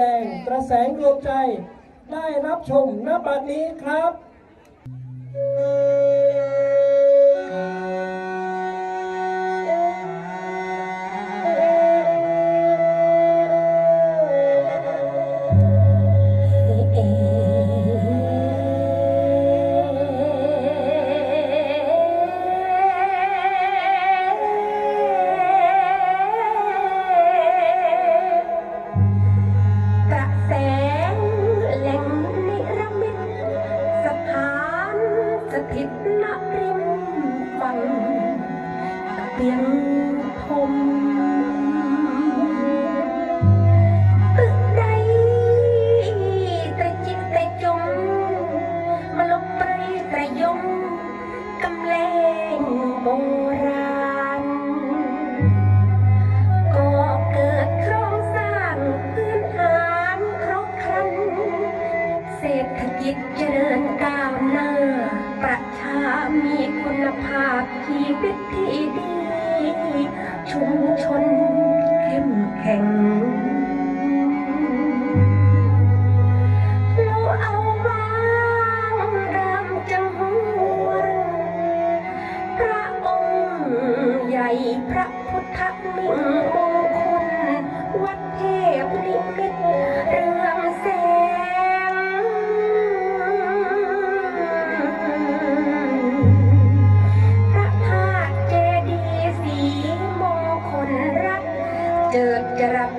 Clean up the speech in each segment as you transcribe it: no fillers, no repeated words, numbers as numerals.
ดงกระแสรวมใจได้รับชมณบัดนี้ครับเปียงพรมตึกใดแต่จิตแต่จงมาลบไปแต่ยงกำแลงโบราณก็เกิดโครงสร้างพื้นฐานครบครันเศรษฐกิจเจริญก้าวหน้าประชามีคุณภาพชีวิตที่ดีชุมชนเข้มแข็งเราเอาวางรำจังหัวพระองค์ใหญ่พระพุทธมิ่งมงคลวัดเทพนิมิตเรืองแสงพระธาตุเจดีย์ศรีมงคลรัตน์เจิดจรัส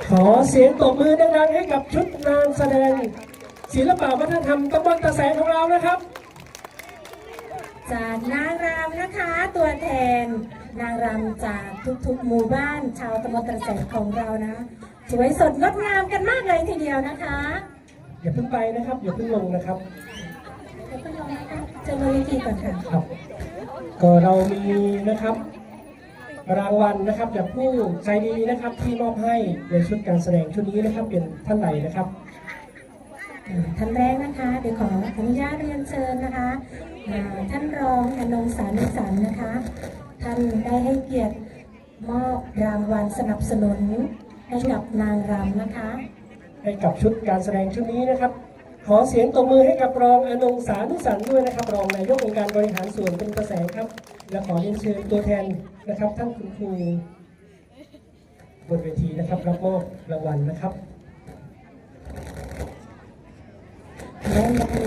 ขอเสียงตบมือดังๆให้กับชุดนางแสดงศิลปะวัฒนธรรมตำบลตะแสของเรานะครับ จากนางรำนะคะ ตัวแทนนางรำจากทุกๆหมู่บ้านชาวตำบลตะแสของเรานะสวยสดงดงามกันมากเลยทีเดียวนะคะ อย่าเพิ่งไปนะครับอย่าเพิ่งลงนะครับ เดี๋ยวคุณลองนะคะเจอเวทีก่อนค่ะ ครับก็เรามีนะครับรางวัลนะครับจากผู้ใจดีนะครับที่มอบให้ในชุดการแสดงชุดนี้นะครับเป็นท่านไหนนะครับ ท่านแรกนะคะเดี๋ยวขออนุญาตเรียนเชิญนะคะท่านรองอนงสานุสันต์นะคะ ท่านได้ให้เกียรติมอบรางวัลสนับสนุนให้กับนางรำนะคะ ให้กับชุดการแสดงชุดนี้นะครับ ขอเสียงตบมือให้กับรองอนงสานุสันต์ด้วยนะครับ รองนายกองค์การบริหารส่วนเป็นกระแสครับ และขอเรียนเชิญตัวแทนนะครับท่านคุณครูบนเวทีนะครับรับมอบรางวัลนะครับ และยังมี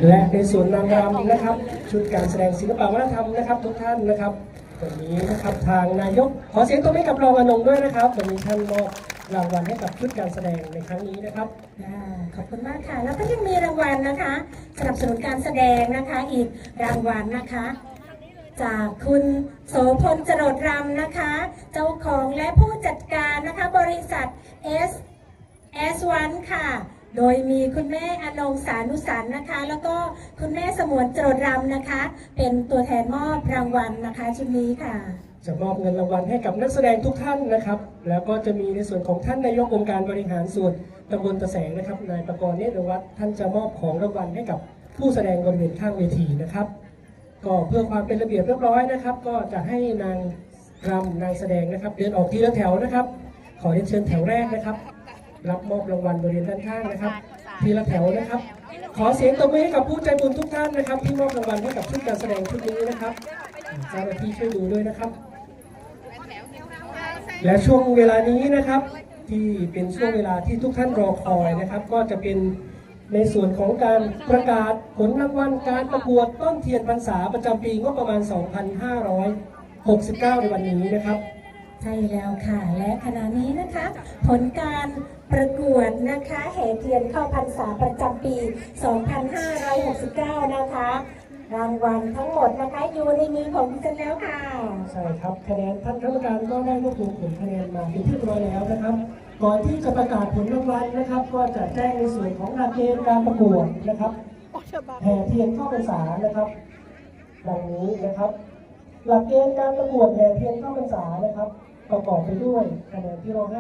และในส่วนนางรำนะครับ ชุดการแสดงศิลปะวัฒนธรรมนะครับทุกท่านนะครับวันนี้นะครับทางนายกขอเสียงตบมือให้กับรองอนงด้วยนะครับวันนี้ท่านมอบรางวัลให้กับชุดการแสดงในครั้งนี้นะครับ ขอบคุณมากค่ะ แล้วก็ยังมีรางวัลนะคะสนับสนุนการแสดงนะคะอีกรางวัลนะคะ จากคุณโสพลจรดรำนะคะ เจ้าของและผู้จัดการนะคะบริษัท S1 ค่ะ โดยมีคุณแม่อนงสานุสันต์นะคะ แล้วก็คุณแม่สมวนจรดรำนะคะ เป็นตัวแทนมอบรางวัลนะคะชุดนี้ค่ะ จะมอบเงินรางวัลให้กับนักแสดงทุกท่านนะครับ แล้วก็จะมีในส่วนของท่านนายกองค์การบริหารส่วนตำบลตะแสงนะครับนายประกรณ์เนตรวัฒน์ท่านจะมอบของรางวัลให้กับผู้แสดงบริเวณข้างเวทีนะครับ ก็เพื่อความเป็นระเบียบเรียบร้อยนะครับ ก็จะให้นางรำนางแสดงนะครับ เดินออกทีละแถวนะครับ ขอเรียนเชิญแถวแรกนะครับ รับมอบรางวัลบริเวณด้านข้างนะครับ ทีละแถวนะครับ ขอเสียงตบมือให้กับผู้ใจบุญทุกท่านนะครับ ที่มอบรางวัลให้กับชุดการแสดงชุดนี้นะครับเจ้าหน้าที่ช่วยดูด้วยนะครับ และช่วงเวลานี้นะครับที่เป็นช่วงเวลาที่ทุกท่านรอคอยนะครับ ก็จะเป็นในส่วนของการประกาศผลรางวัลการประกวดต้นเทียนพรรษาประจำปีงบประมาณ 2569 ในวันนี้นะครับ ใช่แล้วค่ะ และขณะนี้นะคะ ผลการประกวดนะคะแห่เทียนเข้าพรรษาประจำปี 2569 นะคะ รางวัลทั้งหมดนะคะอยู่ในมือของดิฉันแล้วค่ะ ใช่ครับคะแนนท่านคณะกรรมการก็ได้รวบรวมผลคะแนนมาเป็นที่เรียบร้อยแล้วนะครับ ก่อนที่จะประกาศผลรางวัลนะครับ ก็จะแจ้งในส่วนของหลักเกณฑ์การประกวดนะครับแห่เทียนเข้าพรรษานะครับดังนี้นะครับ หลักเกณฑ์การประกวดแห่เทียนเข้าพรรษานะครับ ประกอบไปด้วยคะแนนที่เราให้